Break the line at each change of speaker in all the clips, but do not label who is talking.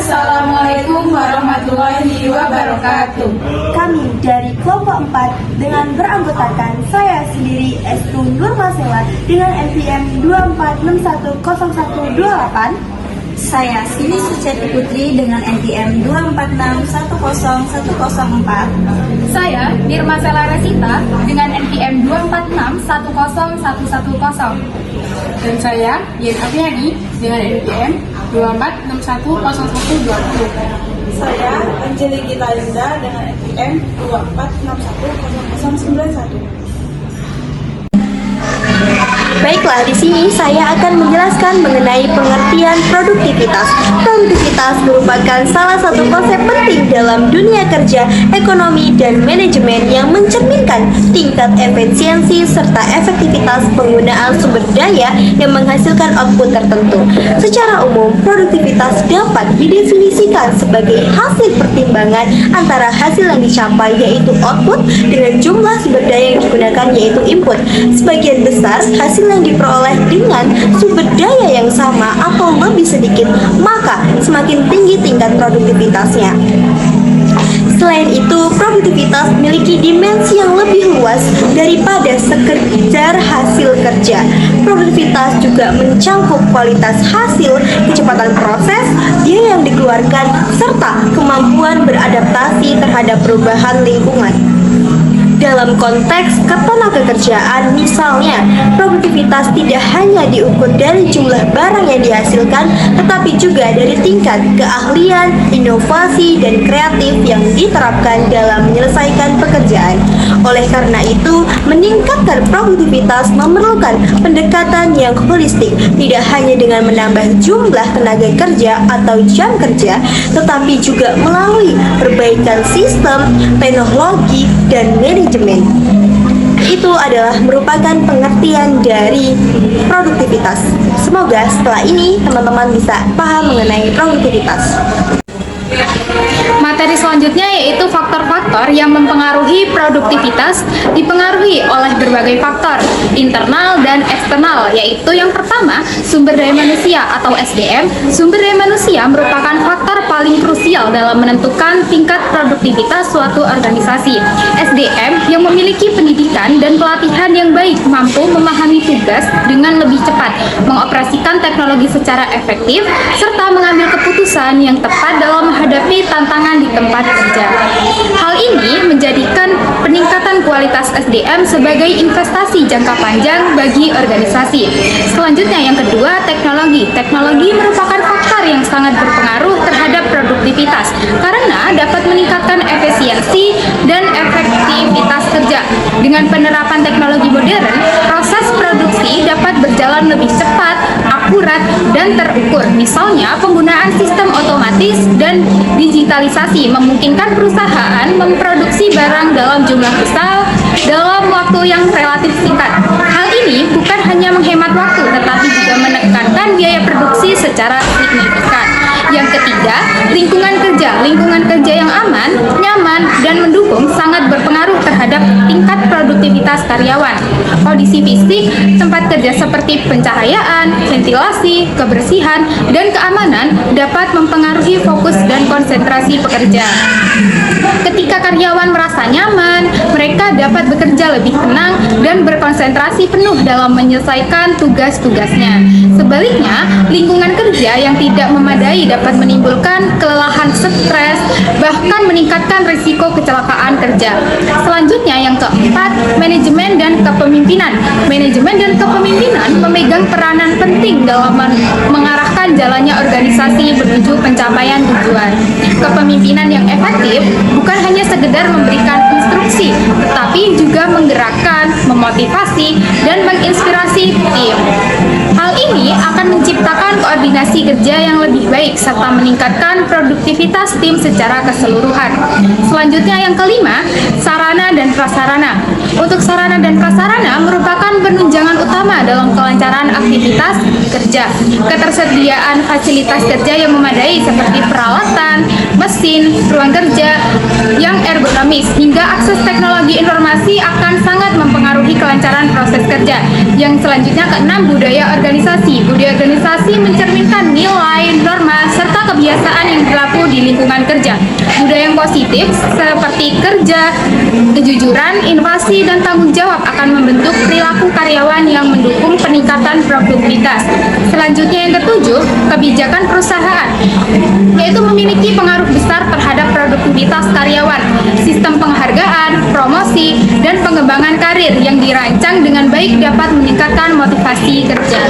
Assalamualaikum warahmatullahi wabarakatuh.
Kami dari kelompok 4 dengan beranggotakan saya sendiri Estu Nurmasela dengan NPM 24610128.
Saya Sini Suciati Putri dengan NPM 24610104.
Saya Nirma Sela Resita dengan NPM 24610110.
Dan saya Yen Apriadi dengan NPM 24610120.
Saya Anjeli Gita Linda dengan NPM 24610091.
Baiklah, di sini saya akan menjelaskan mengenai pengertian produktivitas. Produktivitas merupakan salah satu konsep penting dalam dunia kerja, ekonomi, dan manajemen yang mencerminkan tingkat efisiensi serta efektivitas penggunaan sumber daya yang menghasilkan output tertentu. Secara umum, produktivitas dapat didefinisikan sebagai hasil pertimbangan antara hasil yang dicapai yaitu output dengan jumlah sumber daya yang digunakan yaitu input. Sebagian besar hasil yang diperoleh dengan sumber daya yang sama atau lebih sedikit, maka semakin tinggi tingkat produktivitasnya. Selain itu, produktivitas memiliki dimensi yang lebih luas daripada sekedar hasil kerja. Produktivitas juga mencakup kualitas hasil, kecepatan proses, biaya yang dikeluarkan, serta kemampuan beradaptasi terhadap perubahan lingkungan. Dalam konteks ketenagakerjaan, misalnya, produktivitas tidak hanya diukur dari jumlah barang yang dihasilkan, tetapi juga dari tingkat keahlian, inovasi, dan kreatif yang diterapkan dalam menyelesaikan pekerjaan. Oleh karena itu, meningkatkan produktivitas memerlukan pendekatan yang holistik, tidak hanya dengan menambah jumlah tenaga kerja atau jam kerja, tetapi juga melalui perbaikan sistem, teknologi, dan manajemen. Itu adalah merupakan pengertian dari produktivitas. Semoga setelah ini teman-teman bisa paham mengenai produktivitas.
Materi selanjutnya yaitu faktor-faktor yang mempengaruhi produktivitas dipengaruhi oleh berbagai faktor internal dan eksternal, yaitu yang pertama, sumber daya manusia atau SDM. Sumber daya manusia merupakan faktor paling krusial dalam menentukan tingkat produktivitas suatu organisasi. SDM yang memiliki pendidikan dan pelatihan yang baik mampu memahami tugas dengan lebih cepat, mengoperasikan teknologi secara efektif, serta mengambil keputusan yang tepat dalam menghadapi tantangan di tempat kerja. Hal ini menjadikan peningkatan kualitas SDM sebagai investasi jangka panjang bagi organisasi. Selanjutnya yang kedua, teknologi. Teknologi merupakan faktor yang sangat berpengaruh terhadap produktivitas karena dapat meningkatkan efisiensi dan efektivitas kerja. Dengan penerapan teknologi modern, proses produksi dapat berjalan lebih cepat, akurat, dan terukur. Misalnya, penggunaan sistem otomatis dan digitalisasi memungkinkan perusahaan memproduksi barang dalam jumlah besar dalam waktu yang relatif singkat. Hal ini bukan hanya menghemat waktu, tetapi juga menekankan biaya produksi secara signifikan. Yang ketiga, lingkungan kerja. Lingkungan kerja yang aman, nyaman, dan mendukung sangat berpengaruh terhadap tingkat produktivitas karyawan. Kondisi fisik tempat kerja seperti pencahayaan, ventilasi, kebersihan, dan keamanan dapat mempengaruhi fokus dan konsentrasi pekerja. Ketika karyawan merasa nyaman, mereka dapat bekerja lebih tenang dan berkonsentrasi penuh dalam menyelesaikan tugas-tugasnya. Sebaliknya, lingkungan kerja yang tidak memadai dapat menimbulkan kelelahan, stres, bahkan meningkatkan risiko kecelakaan kerja. Selanjutnya yang keempat, manajemen dan kepemimpinan. Manajemen dan kepemimpinan memegang peranan penting dalam mengarahkan jalannya organisasi menuju pencapaian tujuan. Kepemimpinan yang efektif bukan hanya sekedar memberikan instruksi, tetapi juga menggerakkan, memotivasi, dan menginspirasi tim. Hal ini akan menciptakan koordinasi kerja yang lebih baik serta meningkatkan produktivitas tim secara keseluruhan. Selanjutnya yang kelima, sarana dan prasarana. Untuk sarana dan prasarana merupakan penunjangan utama dalam kelancaran aktivitas kerja. Ketersediaan fasilitas kerja yang memadai seperti peralatan, mesin, ruang kerja yang ergonomis, hingga akses teknologi informasi akan sangat mempengaruhi kelancaran proses kerja. kerja. Yang selanjutnya keenam, budaya organisasi. Budaya organisasi mencerminkan nilai, norma, serta kebiasaan yang berlaku di lingkungan kerja. Budaya yang positif seperti kerja, kejujuran, inovasi, dan tanggung jawab akan membentuk perilaku karyawan yang mendukung peningkatan produktivitas. Selanjutnya yang ketujuh, kebijakan perusahaan, yaitu memiliki pengaruh besar terhadap produktivitas karyawan. Sistem penghargaan, promosi, dan pengembangan karir yang dirancang dengan baik dapat meningkatkan motivasi kerja.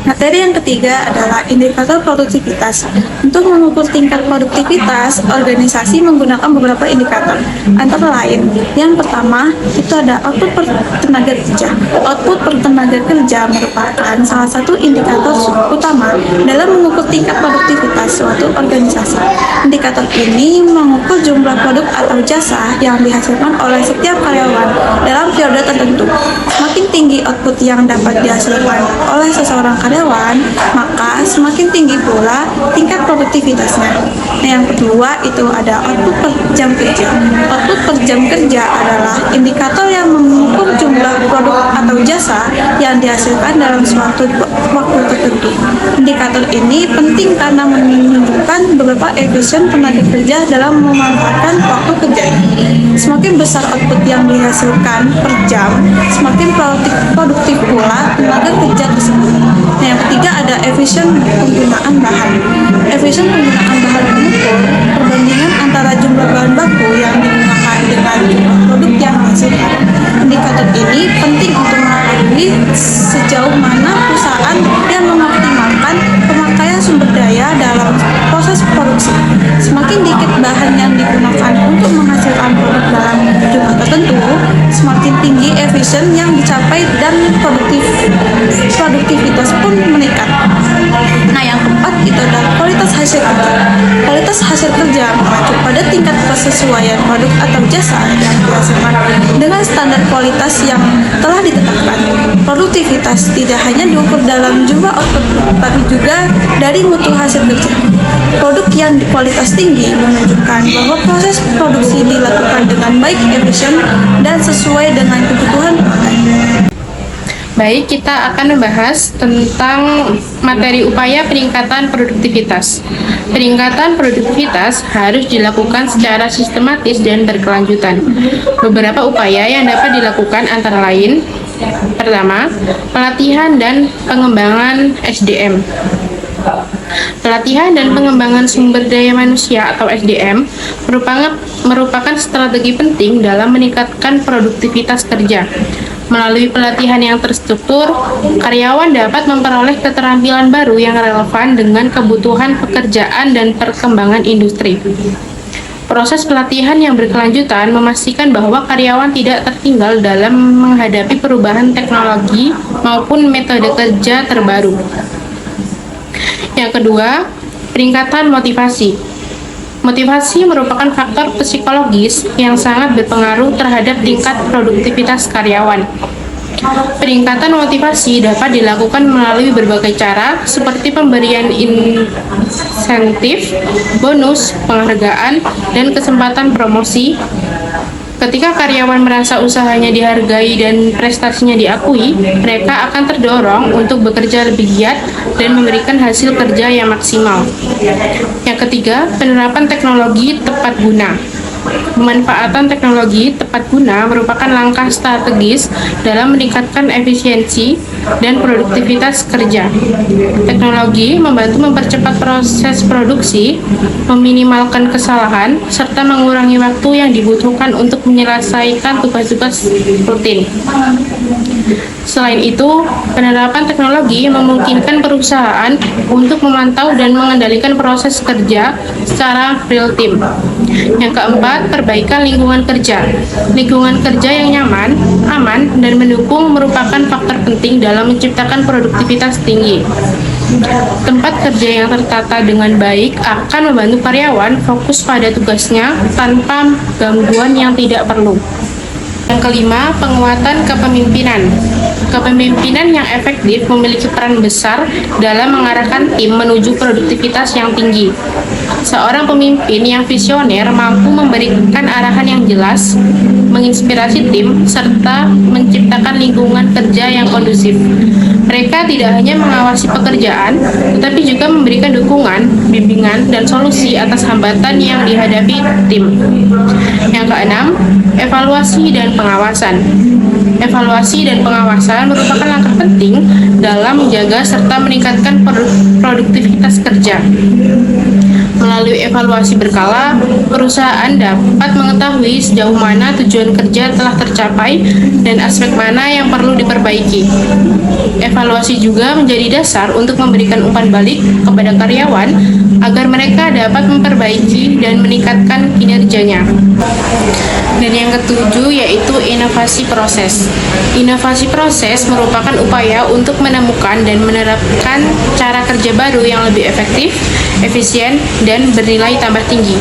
Materi yang ketiga adalah indikator produktivitas. Untuk mengukur tingkat produktivitas, organisasi menggunakan beberapa indikator. Antara lain, yang pertama itu ada output per tenaga kerja. Output per tenaga kerja merupakan salah satu indikator utama dalam mengukur tingkat produktivitas suatu organisasi. Indikator ini mengukur jumlah produk atau jasa yang dihasilkan oleh setiap karyawan dalam periode tertentu. Semakin tinggi output yang dapat dihasilkan oleh seseorang karyawan, maka semakin tinggi pula tingkat produktivitasnya. Nah, yang kedua itu ada output per jam kerja. Output per jam kerja adalah indikator yang mengukur jumlah produk atau jasa yang dihasilkan dalam suatu waktu tertentu. Indikator ini penting karena menunjukkan beberapa efisien tenaga kerja dalam memanfaatkan waktu kerja. Semakin besar output yang dihasilkan per jam, semakin produktif pula tenaga kerja tersebut. Nah, yang ketiga ada efisien penggunaan bahan. Efisien penggunaan bahan mengukur perbandingan antara jumlah bahan baku yang digunakan dengan jumlah produk yang dihasilkan. Indikator ini penting untuk mengetahui sejauh mana perusahaan yang mengoptimalkan pemakaian sumber daya dalam proses produksi. Semakin dikit bahan yang digunakan untuk menghasilkan produk dalam jumlah tertentu, semakin tinggi efisien yang dicapai dan produktivitas pun meningkat. Nah, yang keempat itu adalah kualitas hasil kerja. Kualitas hasil kerja mengacu pada tingkat kesesuaian produk atau jasa yang dihasilkan dengan standar kualitas yang telah ditetapkan. Produktivitas tidak hanya diukur dalam jumlah output, tapi juga dari mutu hasil kerja. Produk yang kualitas tinggi menunjukkan bahwa proses produksi dilakukan dengan baik, efisien, dan sesuai dengan kebutuhan pemakai.
Baik, kita akan membahas tentang materi upaya peningkatan produktivitas. Peningkatan produktivitas harus dilakukan secara sistematis dan berkelanjutan. Beberapa upaya yang dapat dilakukan antara lain: pertama, pelatihan dan pengembangan SDM. Pelatihan dan pengembangan sumber daya manusia atau SDM merupakan strategi penting dalam meningkatkan produktivitas kerja. Melalui pelatihan yang terstruktur, karyawan dapat memperoleh keterampilan baru yang relevan dengan kebutuhan pekerjaan dan perkembangan industri. Proses pelatihan yang berkelanjutan memastikan bahwa karyawan tidak tertinggal dalam menghadapi perubahan teknologi maupun metode kerja terbaru. Yang kedua, peningkatan motivasi. Motivasi merupakan faktor psikologis yang sangat berpengaruh terhadap tingkat produktivitas karyawan. Peningkatan motivasi dapat dilakukan melalui berbagai cara, seperti pemberian insentif, bonus, penghargaan, dan kesempatan promosi. Ketika karyawan merasa usahanya dihargai dan prestasinya diakui, mereka akan terdorong untuk bekerja lebih giat dan memberikan hasil kerja yang maksimal. Yang ketiga, penerapan teknologi tepat guna. Pemanfaatan teknologi tepat guna merupakan langkah strategis dalam meningkatkan efisiensi dan produktivitas kerja. Teknologi membantu mempercepat proses produksi, meminimalkan kesalahan, serta mengurangi waktu yang dibutuhkan untuk menyelesaikan tugas-tugas rutin. Selain itu, penerapan teknologi memungkinkan perusahaan untuk memantau dan mengendalikan proses kerja secara real-time. Yang keempat, perbaikan lingkungan kerja. Lingkungan kerja yang nyaman, aman, dan mendukung merupakan faktor penting dalam menciptakan produktivitas tinggi. Tempat kerja yang tertata dengan baik akan membantu karyawan fokus pada tugasnya tanpa gangguan yang tidak perlu. Yang kelima, penguatan kepemimpinan. Kepemimpinan yang efektif memiliki peran besar dalam mengarahkan tim menuju produktivitas yang tinggi. Seorang pemimpin yang visioner mampu memberikan arahan yang jelas, menginspirasi tim, serta menciptakan lingkungan kerja yang kondusif. Mereka tidak hanya mengawasi pekerjaan, tetapi juga memberikan dukungan, bimbingan, dan solusi atas hambatan yang dihadapi tim. Yang keenam, evaluasi dan pengawasan. Evaluasi dan pengawasan merupakan langkah penting dalam menjaga serta meningkatkan produktivitas kerja. Melalui evaluasi berkala, perusahaan dapat mengetahui sejauh mana tujuan kerja telah tercapai dan aspek mana yang perlu diperbaiki. Evaluasi juga menjadi dasar untuk memberikan umpan balik kepada karyawan agar mereka dapat memperbaiki dan meningkatkan kinerjanya. Dan yang ketujuh yaitu inovasi proses. Inovasi proses merupakan upaya untuk menemukan dan menerapkan cara kerja baru yang lebih efektif, efisien, dan bernilai tambah tinggi.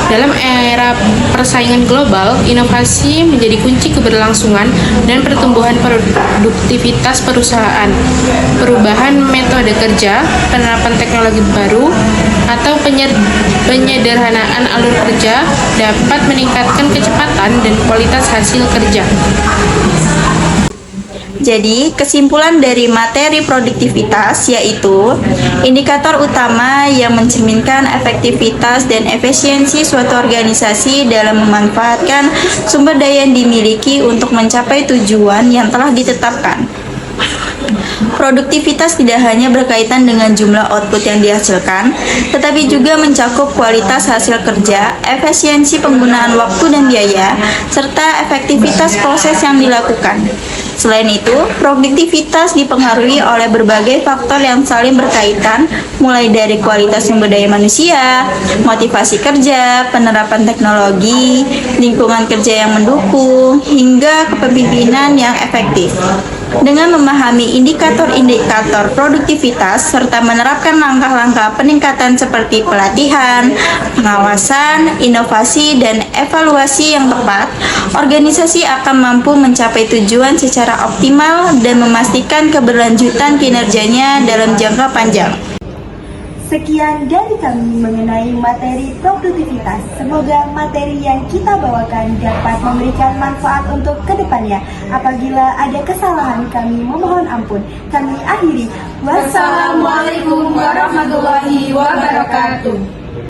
Dalam era persaingan global, inovasi menjadi kunci keberlangsungan dan pertumbuhan produktivitas perusahaan. Perubahan metode kerja, penerapan teknologi baru, atau penyederhanaan alur kerja dapat meningkatkan kecepatan dan kualitas hasil kerja.
Jadi, kesimpulan dari materi produktivitas yaitu indikator utama yang mencerminkan efektivitas dan efisiensi suatu organisasi dalam memanfaatkan sumber daya yang dimiliki untuk mencapai tujuan yang telah ditetapkan. Produktivitas tidak hanya berkaitan dengan jumlah output yang dihasilkan, tetapi juga mencakup kualitas hasil kerja, efisiensi penggunaan waktu dan biaya, serta efektivitas proses yang dilakukan. Selain itu, produktivitas dipengaruhi oleh berbagai faktor yang saling berkaitan, mulai dari kualitas sumber daya manusia, motivasi kerja, penerapan teknologi, lingkungan kerja yang mendukung, hingga kepemimpinan yang efektif. Dengan memahami indikator-indikator produktivitas serta menerapkan langkah-langkah peningkatan seperti pelatihan, pengawasan, inovasi, dan evaluasi yang tepat, organisasi akan mampu mencapai tujuan secara optimal dan memastikan keberlanjutan kinerjanya dalam jangka panjang.
Sekian dari kami mengenai materi produktivitas. Semoga materi yang kita bawakan dapat memberikan manfaat untuk kedepannya. Apabila ada kesalahan, kami memohon ampun. Kami akhiri. Wassalamualaikum warahmatullahi wabarakatuh.